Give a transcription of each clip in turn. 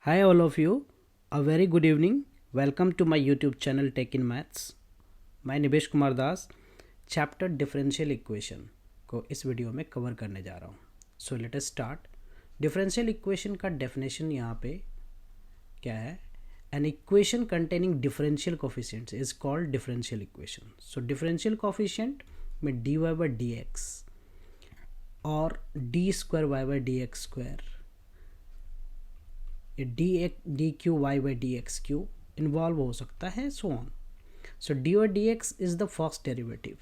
Hi, all of you. A very good evening. Welcome to my YouTube channel Tech in Maths. मैं Nivesh Kumar Das chapter differential equation को इस video में cover करने जा रहा हूँ. So let us start. Differential equation का डेफिनेशन यहाँ पे क्या है? An equation containing differential coefficients is called differential equation. So differential coefficient में dy बाई डी एक्स और d square Y by D x square d cube Y by D x cube involve हो सकता है, so on. So D Y D x is the first derivative,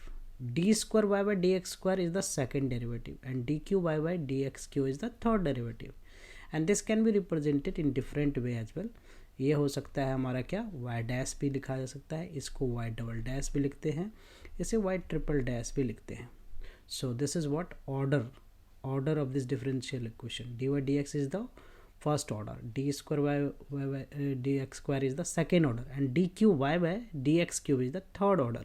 d square Y by D x square is the second derivative and d cube Y by D x cube is the third derivative. And this can be represented in different way as well. ये हो सकता है हमारा क्या, Y dash भी लिखा जा सकता है, इसको वाई डबल डैश भी लिखते हैं, इसे वाई ट्रिपल डैश भी लिखते हैं. So this is what order of this differential equation. D Y D x is the first order, d square y by dx square is the second order and dq y by dx cube is the third order,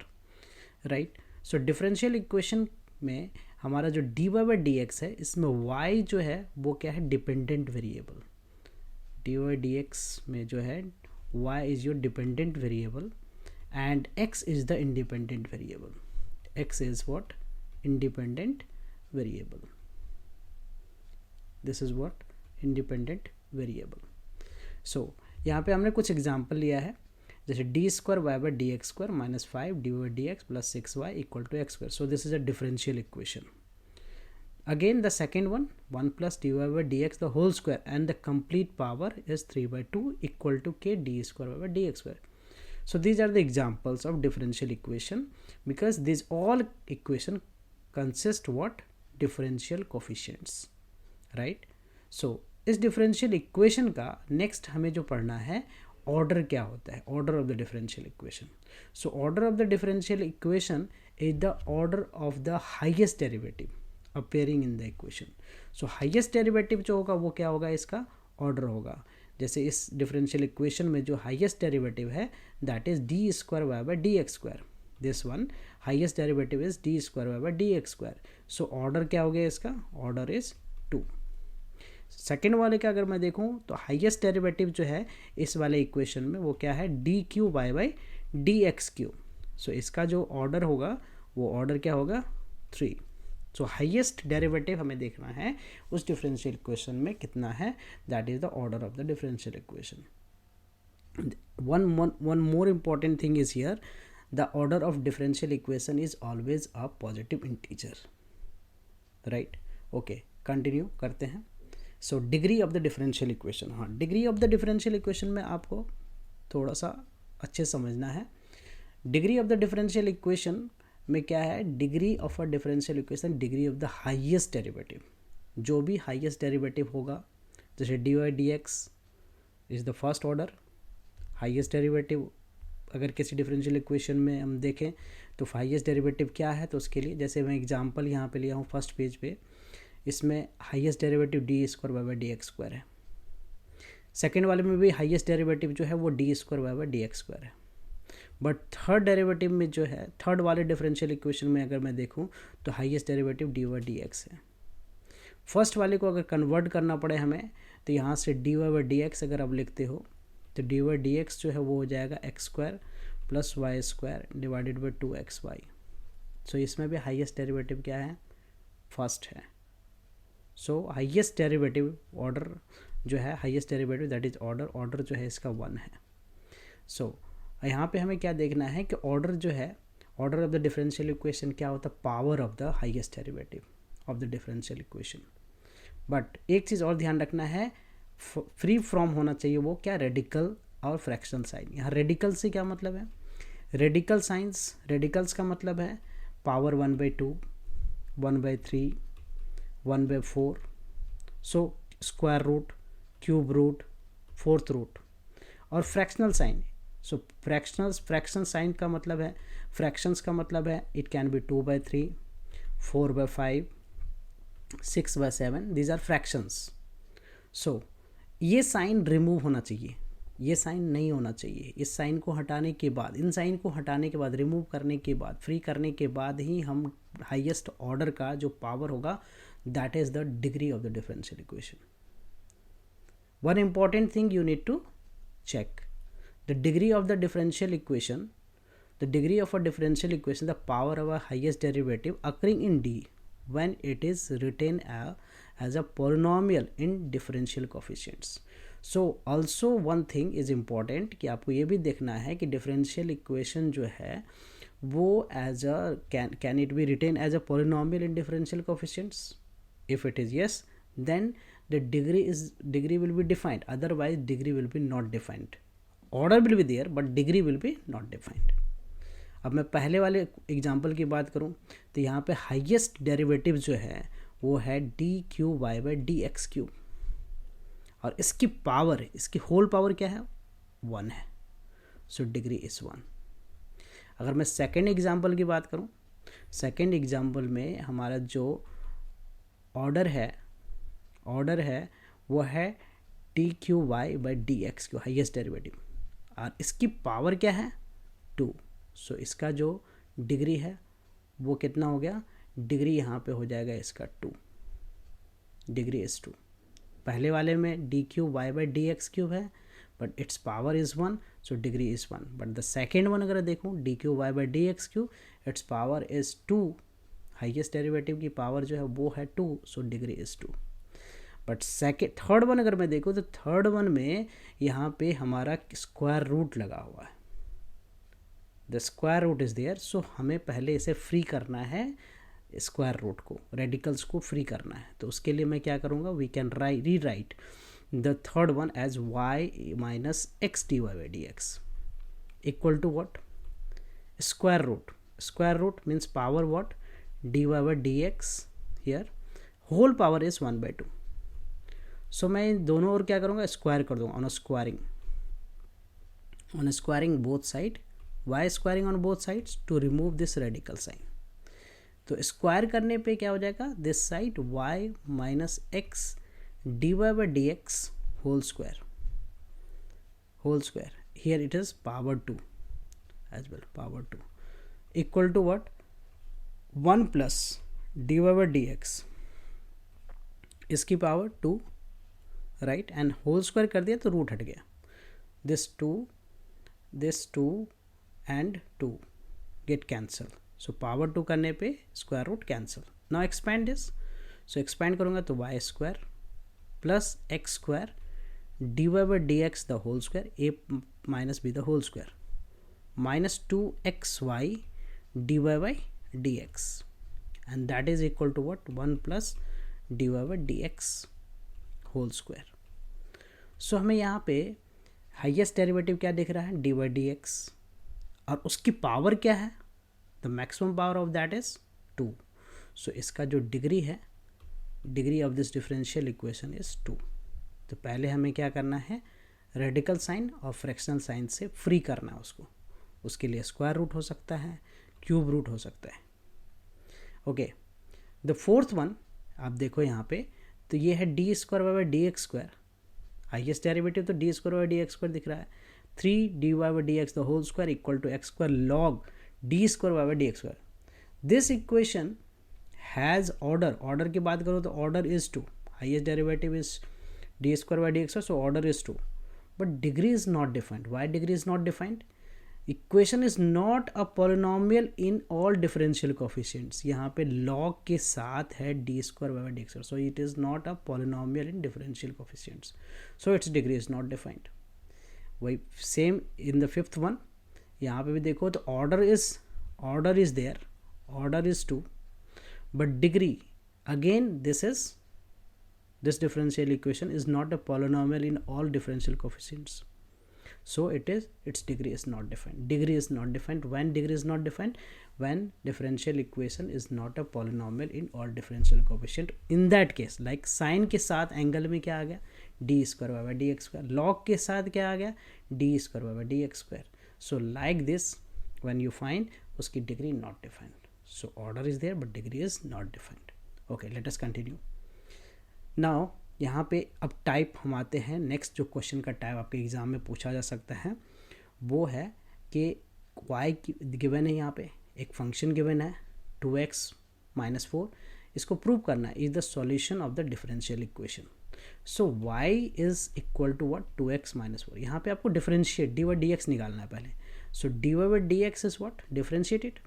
right? So differential equation में हमारा जो dy by dx है, इसमें y जो है वो क्या है, डिपेंडेंट वेरिएबल. dy dx में जो है y is your dependent variable and x is the independent variable. x is what? Independent variable. This is what? Independent variable. So यहाँ पे हमने कुछ एग्जांपल लिया है, जैसे D square Y by D x square minus 5 D Y D X plus 6y equal to x square. So this is a differential equation. Again the second one, 1 plus D Y by D x the whole square and the complete power is 3/2 equal to K D square Y by D x square. So these are the examples of differential equation because these all equation consist what? Differential coefficients, right? So इस differential equation का next हमें जो पढ़ना है, order क्या होता है, order of the differential equation. So order of the differential equation is the order of the highest derivative appearing in the equation. So highest derivative जो होगा वो क्या होगा, इसका ऑर्डर होगा. जैसे इस डिफरेंशियल इक्वेशन में जो हाईएस्ट डेरिवेटिव है that is d square Y by D x square. This one highest derivative is d square Y by D x square. So order क्या हो गया इसका, ऑर्डर इज 2. सेकेंड वाले का अगर मैं देखूं तो हाईएस्ट डेरिवेटिव जो है इस वाले इक्वेशन में वो क्या है, D cube Y by D x cube. So इसका जो ऑर्डर होगा वो ऑर्डर क्या होगा, 3. सो हाईएस्ट डेरिवेटिव हमें देखना है उस डिफरेंशियल इक्वेशन में कितना है, that is the order of the differential equation. one more important thing is here, the order of differential equation is always a positive integer, right? okay, continue करते हैं. So degree of the differential equation. हाँ, degree of the differential equation में आपको थोड़ा सा अच्छे समझना है. Degree of the differential equation में क्या है, degree of a differential equation, degree of the highest derivative. जो भी हाईएस्ट डेरिवेटिव होगा, जैसे D Y D x is the first order highest derivative. अगर किसी डिफरेंशियल इक्वेशन में हम देखें तो हाईएस्ट डेरिवेटिव क्या है, तो उसके लिए जैसे मैं एग्जांपल यहाँ पे लिया हूँ फर्स्ट पेज पे, इसमें highest derivative d square Y by D x square है. सेकेंड वाले में भी हाईएस्ट डेरिवेटिव जो है वो d square Y by D x square है. बट थर्ड डेरिवेटिव में जो है, थर्ड वाले डिफरेंशियल इक्वेशन में अगर मैं देखूं तो highest derivative d Y D x है. फर्स्ट वाले को अगर कन्वर्ट करना पड़े हमें तो यहाँ से d Y by D x अगर आप लिखते हो तो डी वाई डी एक्स जो है वो हो जाएगा x square plus y square divided by 2xy. So इसमें भी हाईएस्ट डेरिवेटिव क्या है, फर्स्ट है. सो हाईएस्ट डेरिवेटिव ऑर्डर जो है, highest derivative that is order जो है इसका 1 है. सो यहाँ पे हमें क्या देखना है कि ऑर्डर जो है, order of the differential equation क्या होता है, power of the highest derivative of the differential equation. But एक चीज़ और ध्यान रखना है, फ्री फ्रॉम होना चाहिए वो क्या, रेडिकल और फ्रैक्शनल साइन. यहाँ रेडिकल से क्या मतलब है, रेडिकल साइंस, रेडिकल्स का मतलब है power 1/2, 1/3, 1/4. So square root, cube root, fourth root. और fractional sign, so fraction sign का मतलब है, फ्रैक्शंस का मतलब है it can be 2/3, 4/5, 6/7. These are fractions. So ये साइन रिमूव होना चाहिए, ये साइन नहीं होना चाहिए. इस साइन को हटाने के बाद, इन साइन को हटाने के बाद, रिमूव करने के बाद, फ्री करने के बाद ही हम हाईएस्ट ऑर्डर का जो पावर होगा that is the degree of the differential equation. One important thing you need to check: the degree of the differential equation, the degree of a differential equation, the power of a highest derivative occurring in D when it is written as a polynomial in differential coefficients. So also one thing is important कि आपको ये भी देखना है कि differential equation जो है वो as a can it be written as a polynomial in differential coefficients? If it is yes, then the degree will be defined, otherwise degree will be not defined. Order will be there but degree will be not defined. अब मैं पहले वाले example की बात करूं तो यहाँ पे हाईएस्ट डेरिवेटिव जो है वो है D cube Y by D x cube, और इसकी पावर, इसकी होल पावर क्या है? 1 है. So degree is 1. अगर मैं सेकेंड एग्जांपल की बात करूं, सेकेंड एग्जांपल में हमारा जो ऑर्डर है वो है D cube Y by D x cube, highest derivative, और इसकी पावर क्या है? 2. सो इसका जो डिग्री है वो कितना हो गया? डिग्री यहाँ पे हो जाएगा इसका 2. Degree is 2. पहले वाले में d cube Y by D x cube है but its power is 1, so degree is 1. But the second one अगर देखूँ d cube Y by D x cube, its power is 2. Highest derivative की power जो है वो है 2, so degree is 2. But third one अगर मैं देखूँ तो थर्ड वन में यहाँ पे हमारा स्क्वायर रूट लगा हुआ है. The square root is there, so हमें पहले इसे फ्री करना है, स्क्वायर रूट को, रेडिकल्स को फ्री करना है. तो उसके लिए मैं क्या करूँगा? We can rewrite the third one as y minus x d Y by D x equal to what? Square root. Square root means power what? D Y by D x. Here whole power is 1/2. So मैं इन दोनों और क्या करूँगा? Square कर दूँगा. On squaring both side. Why squaring on both sides to remove this radical sign. तो square करने पे क्या हो जाएगा? This side y minus x d Y by D x whole square. Here it is power 2 as well, power 2 equal to what? 1 plus D Y by D x, इसकी power 2, right, and whole square कर दिया तो root हट गया. This 2 and 2 get cancel. So power 2 करने पे square root cancel. Now expand this. So expand करूँगा तो y square plus x square d Y by D x the whole square, a minus b the whole square, minus 2xy d Y by D x, and that is equal to what? 1 plus D Y by D x whole square. So हमें यहाँ पे highest derivative क्या दिख रहा है? D Y D x, और उसकी power क्या है? The maximum power of that is 2. सो इसका जो डिग्री है, degree of this differential equation is 2. तो पहले हमें क्या करना है? रेडिकल साइन और फ्रैक्शनल साइन से फ्री करना है उसको. उसके लिए स्क्वायर रूट हो सकता है, क्यूब रूट हो सकता है. ओके, द फोर्थ वन आप देखो यहाँ पे, तो ये है d square Y by D x square. Highest derivative तो d square y D x square दिख रहा है. 3 d Y by D x the whole square equal to x square log d square Y by D x square. This equation has order की बात करो तो order is 2. Highest derivative is d square by D x square, so order is 2. But degree is not defined. Why degree is not defined? Equation is not a polynomial in all differential coefficients. यहाँ पे log के साथ है d square Y by D x square, so it is not a polynomial in differential coefficients, so its degree is not defined. वही same in the fifth one, यहाँ पे भी देखो तो order is there, order is 2, but degree again this differential equation is not a polynomial in all differential coefficients, so its degree is not defined. Degree is not defined. When degree is not defined? When differential equation is not a polynomial in all differential coefficient. In that case, like sin के साथ angle में क्या आ गया? D square Y by D x square. Log के साथ क्या आ गया? D square Y by D x square. So like this when you find उसकी degree not defined. So order is there but degree is not defined. Okay, let us continue. Now यहाँ पे अब type हम आते हैं. Next जो question का type आपके एग्ज़ाम में पूछा जा सकता है वो है कि y गिवन है, यहाँ पे एक फंक्शन गिवन है 2x - 4. इसको प्रूव करना है is the solution of the differential equation. So y is equal to what, 2x minus 4. यहाँ पे आपको डिफरेंशिएट dy dx निकालना है पहले. सो dy by dx is what, differentiate it,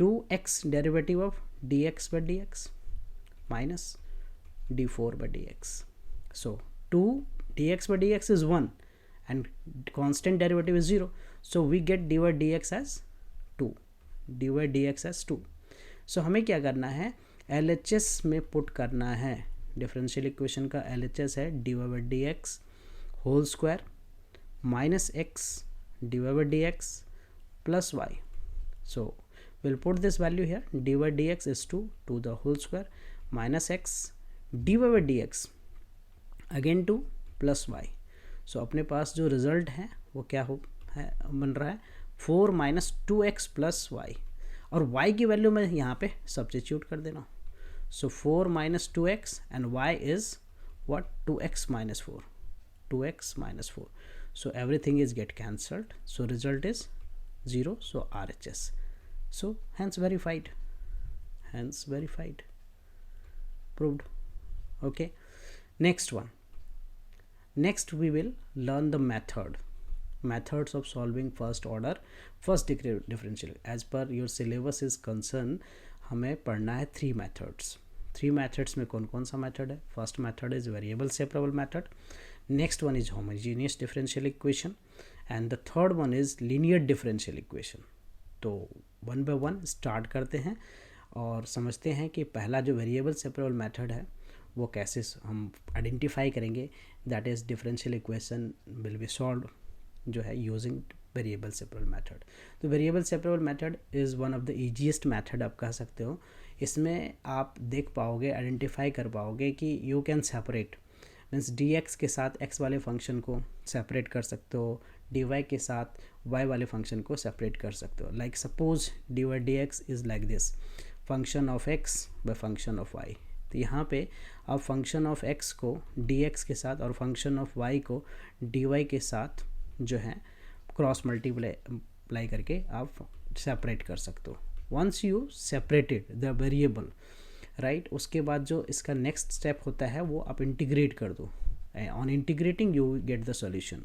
2x derivative of dx by dx minus d4 by dx. So 2 dx by dx is 1 and constant derivative is 0. So we get dy dx as 2. dy dx as 2. So हमें क्या करना है, LHS में put करना है. Differential equation का LHS है dy by dx whole square minus x dy by dx plus y. So we'll put this value here. dy dx is 2 to the whole square minus x dy by dx again 2 plus y. So अपने पास जो result है वो क्या हो है, बन रहा है 4 माइनस 2x प्लस वाई. और y की वैल्यू मैं यहाँ पे सब्स्टिट्यूट कर देना. सो 4 minus 2x and y is what, 2x minus 4, 2x minus 4. So everything is get cancelled. So result is 0. So RHS. So hence verified, proved. Okay, next one. Next we will learn the methods of solving first degree differential. As per your syllabus is concerned, हमें पढ़ना है 3 methods. 3 methods में कौन कौन सा method है? First method is variable separable method. Next one is homogeneous differential equation and the third one is linear differential equation. तो one by one start करते हैं और समझते हैं कि पहला जो वेरिएबल सेपरेबल मेथड है वो कैसे हम आइडेंटिफाई करेंगे. That is differential equation will be solve जो है यूजिंग वेरिएबल सेपरेबल मेथड. तो variable separable method is one of the easiest method आप कह सकते हो. इसमें आप देख पाओगे, आइडेंटिफाई कर पाओगे कि you can separate means dx के साथ x वाले फंक्शन को सेपरेट कर सकते हो, dy के साथ y वाले फंक्शन को सेपरेट कर सकते हो. Like suppose dy dx is like this, function of x by function of y. तो यहाँ पे आप फंक्शन ऑफ x को dx के साथ और फंक्शन ऑफ y को dy के साथ जो है क्रॉस मल्टीप्लाई करके आप सेपरेट कर सकते हो. Once you separated the variable right, उसके बाद जो इसका नेक्स्ट स्टेप होता है वो आप इंटीग्रेट कर दो. On integrating you get the solution.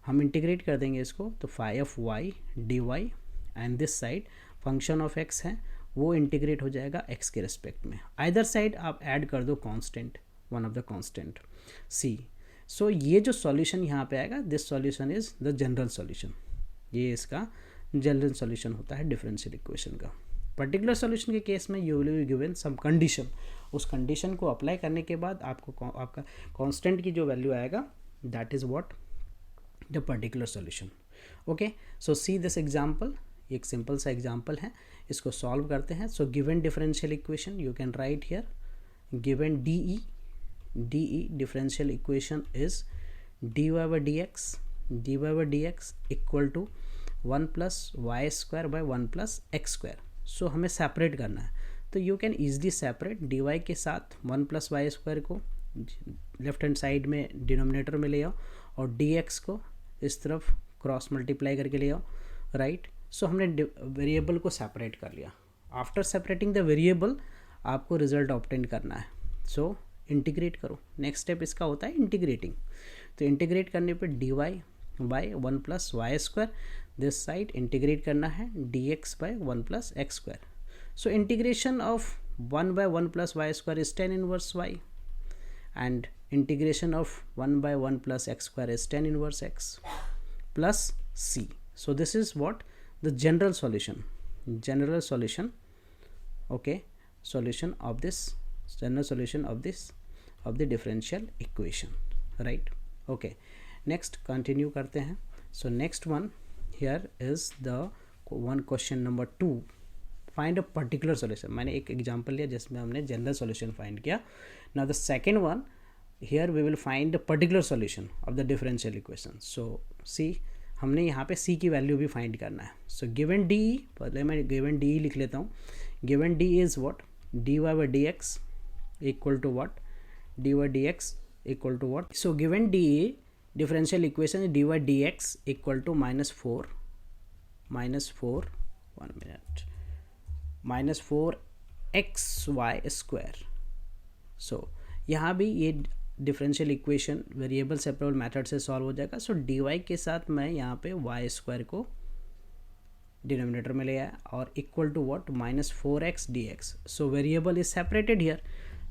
हम इंटीग्रेट कर देंगे इसको तो phi of y d y and this side function of x है वो इंटीग्रेट हो जाएगा x के रिस्पेक्ट में. आइदर साइड आप ऐड कर दो constant, one of the constant c. So ये जो सॉल्यूशन यहाँ पे आएगा, this solution is the general solution. ये इसका जनरल सॉल्यूशन होता है डिफरेंशियल इक्वेशन का. पर्टिकुलर सॉल्यूशन के केस में you will be given some condition. उस कंडीशन को अप्लाई करने के बाद आपको आपका कांस्टेंट की जो वैल्यू आएगा that is what the particular solution. Okay, so see this example. एक सिंपल सा एग्जांपल है, इसको सॉल्व करते हैं. So given differential equation you can write here, given d differential equation is dy by dx equal to 1 plus y square by 1 plus x square. So हमें separate करना है तो you can easily separate dy के साथ 1 plus y square को left hand side में denominator में ले आओ और dx को इस तरफ क्रॉस मल्टीप्लाई करके ले आओ राइट. सो हमने वेरिएबल को सेपरेट कर लिया. आफ्टर सेपरेटिंग द वेरिएबल आपको रिजल्ट ऑब्टेन करना है. सो इंटीग्रेट करो. नेक्स्ट स्टेप इसका होता है इंटीग्रेटिंग. तो इंटीग्रेट करने पे dy by 1 plus y square, this side integrate करना है dx by 1 plus x square. So integration of 1 by 1 plus y square is tan inverse y and integration of 1 by 1 plus x square is tan inverse x plus c. So this is what the general solution, okay, solution of this general solution of the differential equation, right? Okay, next continue करते हैं. So next one here is the one question number 2, find a particular solution. मैंने एक example लिया जिसमें हमने general solution find किया. Now the second one, here we will find the particular solution of the differential equation. So see, हमने यहाँ पे c की वैल्यू भी फाइंड करना है. So given d, पहले मैं given d लिख लेता हूँ. Given d is what, dy by dx equal to what, dy dx equal to what. So given d differential equation is dy dx equal to minus 4 1 minute minus 4 xy square. So यहाँ भी ये differential equation variable separable method से solve हो जाएगा. सो dy के साथ मैं यहाँ पे वाई स्क्वायर को डिनोमिनेटर में ले आया और equal to what -4x dx. So variable is separated here.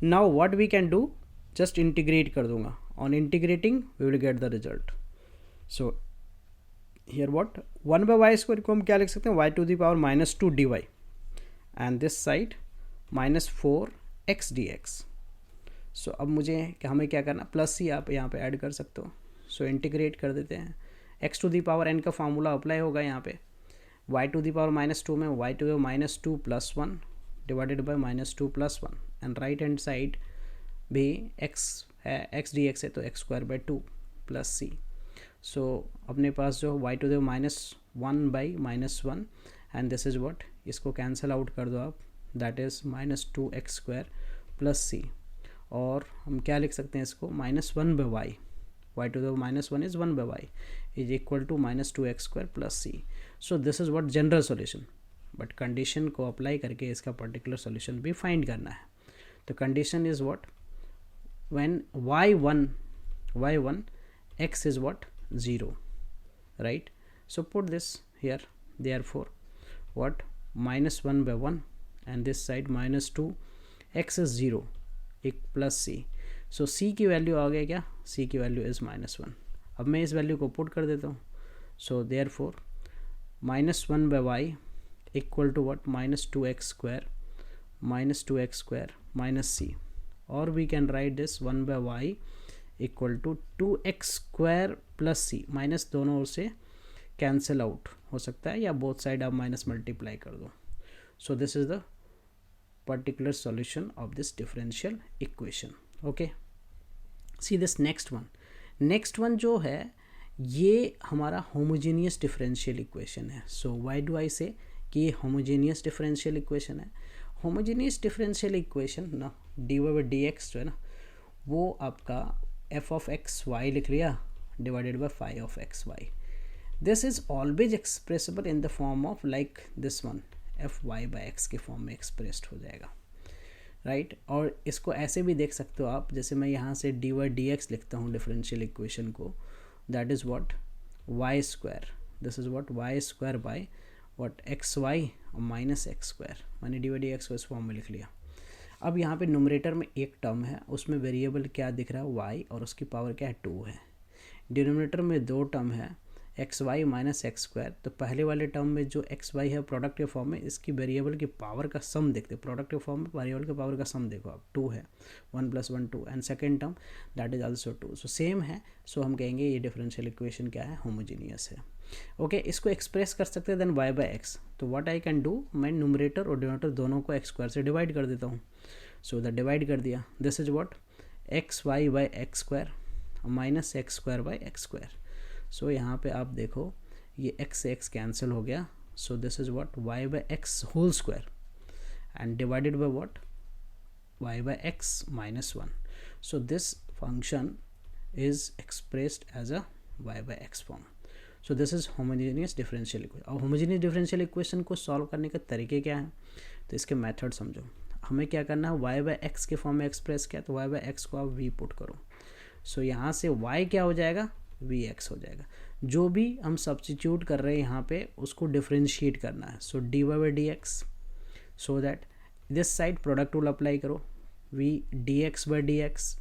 Now what we can do, just integrate कर दूंगा. On integrating we will get the result. So here what 1/y² को हम क्या लिख सकते हैं, y⁻² -2 dy and this side -4x dx. सो अब हमें क्या करना, प्लस ही आप यहाँ पे ऐड कर सकते हो. सो इंटीग्रेट कर देते हैं. x⁻n का फार्मूला अप्लाई होगा यहाँ पे. y⁻² में y⁻² + 1 divided by -2 + 1 and right hand side भी x है, x dx है तो x²/2 + c. सो अपने पास जो y⁻1/-1 and this is what, इसको कैंसिल आउट कर दो आप, दैट इज़ -2x² + c. और हम क्या लिख सकते हैं इसको, -1/y, y⁻1 is 1/y is equal to -2x² + c. So this is what general solution. But condition को अप्लाई करके इसका पर्टिकुलर सॉल्यूशन भी फाइंड करना है. तो condition is what, when y1 x is what, 0, right? So put this here, therefore what, -1/1 and this side -2 x is 0 + c. so c की value आ गई क्या, c की वैल्यू इज़ -1. अब मैं इस वैल्यू को पुट कर देता हूँ. So therefore -1/y equal to what, -2x² c. और we can write this 1/y equal to 2x² + c. Minus दोनों ओर से कैंसिल आउट हो सकता है या बोथ साइड आप माइनस मल्टीप्लाई कर दो. So this is the particular solution of this differential equation. Okay, see this next one जो है ये हमारा होमोजीनियस डिफरेंशियल इक्वेशन है. सो व्हाई डू आई से कि ये होमोजीनियस डिफरेंशियल इक्वेशन है. होमोजीनियस डिफरेंशियल इक्वेशन ना dy/dx जो है ना, वो आपका f(x,y) लिख लिया divided by phi(x,y). This is always expressible in the form of like this one, fy/x के फॉर्म में एक्सप्रेस्ड हो जाएगा, राइट. और इसको ऐसे भी देख सकते हो आप, जैसे मैं यहाँ से dy/dx लिखता हूँ डिफरेंशियल इक्वेशन को, that is what y². This is what y² by what xy -x². मैंने dy/dx को इस फॉर्म में लिख लिया. अब यहाँ पे न्यूमरेटर में एक टर्म है, उसमें वेरिएबल क्या दिख रहा है, y, और उसकी पावर क्या है, 2 है. डिनोमिनेटर में दो टर्म है, xy -x². तो पहले वाले टर्म में जो xy है प्रोडक्ट के फॉर्म में, इसकी वेरिएबल की पावर का सम देखते हैं. प्रोडक्ट के फॉर्म में वेरिएबल की पावर का सम देखो आप, 2 है, 1 + 1 2 and second term that is also 2. So same है. सो हम कहेंगे ये डिफरेंशियल इक्वेशन क्या है, होमोजीनियस है. ओके, इसको एक्सप्रेस कर सकते हैं देन y/x. तो व्हाट आई कैन डू, मैं न्यूमरेटर और डिनोमिनेटर दोनों को x² से डिवाइड कर देता हूँ. सो द डिवाइड कर दिया. This is what xy/x² -x²/x². सो यहाँ पे आप देखो ये x से x कैंसिल हो गया. So this is what y/x² and divided by what y/x -1. So this function is expressed as a y/x form. So this is homogeneous differential equation. और homogeneous differential equation को solve करने के तरीके क्या हैं, तो इसके मेथड समझो. हमें क्या करना है, y/x के फॉर्म में एक्सप्रेस किया, तो y/x को आप v पुट करो. सो यहाँ से y क्या हो जाएगा, vx हो जाएगा. जो भी हम सब्स्टिट्यूट कर रहे हैं यहाँ पे उसको डिफरेंशिएट करना है. So dy/dx, so that this side product rule apply करो, v dx/dx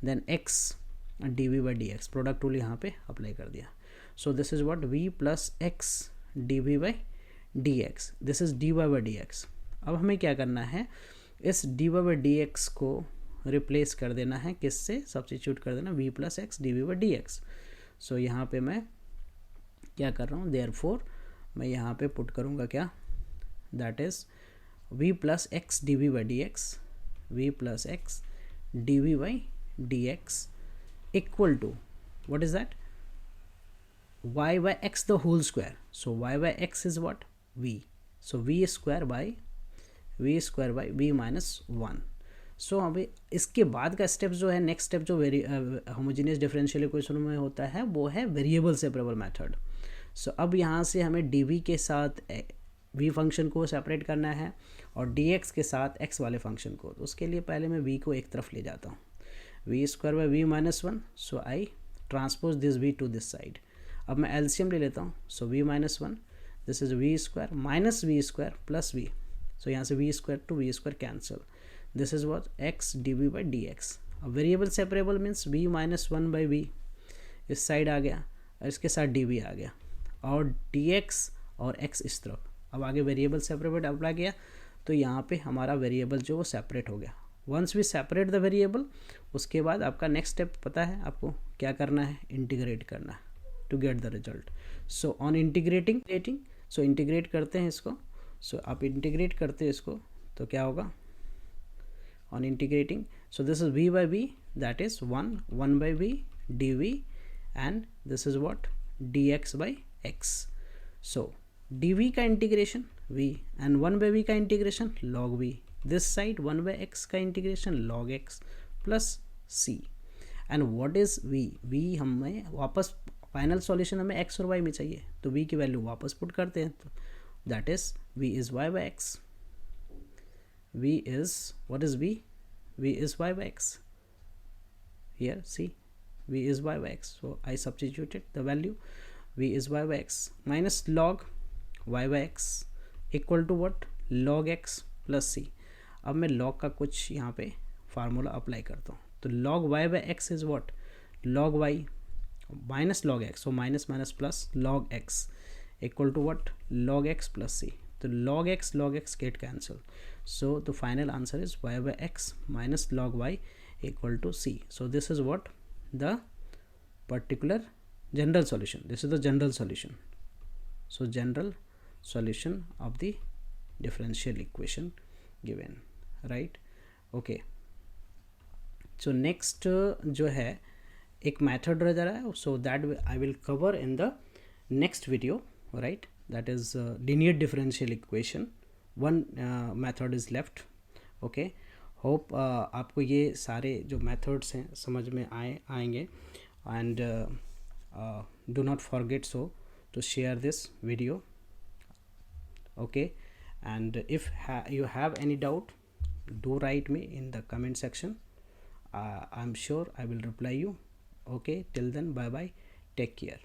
then x dv/dx. Product rule यहाँ पे अप्लाई कर दिया. So this is what v + x dv/dx. This is dy/dx. अब हमें क्या करना है, इस dy/dx को रिप्लेस कर देना है, किससे, सब्स्टिट्यूट कर देना v + x dv/dx. सो यहाँ पे मैं क्या कर रहा हूँ, देयरफॉर मैं यहाँ पे पुट करूँगा क्या, that is v + x dv/dx, v + x dv/dx equal to what is that, y/x the whole square. So y/x is what, v. So v² by v -1. सो अभी इसके बाद का स्टेप जो है, नेक्स्ट स्टेप जो होमोजेनियस डिफरेंशियल इक्वेशन में होता है वो है वेरिएबल सेपरेबल मेथड. सो अब यहाँ से हमें dv के साथ v फंक्शन को सेपरेट करना है और dx के साथ x वाले फंक्शन को. तो उसके लिए पहले मैं v को एक तरफ ले जाता हूँ. V square by v minus one, so I transpose this v to this side. अब मैं एलसीएम ले लेता हूँ. So v minus one, this is v square minus v square plus v. So यहाँ से v square to v square cancel. This is what x d v by D x. अब variable separable means v minus one by v इस side आ गया और इसके साथ D we आ गया और डी एक्स और एक्स इस तरफ. अब आगे वेरिएबल सेपरेट अप्लाई किया तो यहाँ पे हमारा वेरिएबल जो वो सेपरेट हो गया. Once we separate the variable, उसके बाद आपका नेक्स्ट स्टेप पता है आपको क्या करना है, इंटीग्रेट करना है to get the result. So on integrating, so integrate करते हैं इसको. सो आप इंटीग्रेट करते हैं इसको तो क्या होगा, on integrating, so this is v by v, that is 1 by v dv, and this is what dx by x. so dv का integration v and 1 by v का integration log v. this side 1 by x का integration log x plus c. and what is v? v हमें वापस final solution हमें x और y में चाहिए तो v की वैल्यू वापस पुट करते हैं. तो that is v is y by x. v is, what is v? v is y by x. Here see, v is y by x, so I substituted the value. v is y by x minus log y by x equal to what, log x plus c. अब मैं log का कुछ यहाँ पे formula apply करता हूँ. तो log y by x is what, log y minus log x, so minus minus plus log x equal to what, log x plus c. तो log x get cancel. So the final answer is y by x minus log y equal to c. So this is what the particular general solution. This is the general solution. So general solution of the differential equation given, right? Okay. So next जो है एक method रह जा रहा है, so that I will cover in the next video, right? That is linear differential equation. One method is left. Okay. Hope आपको ये सारे जो methods हैं समझ में आएंगे. And do not forget to share this video. Okay. And if you have any doubt, do write me in the comment section. I'm sure I will reply you. Okay. Till then, bye bye. Take care.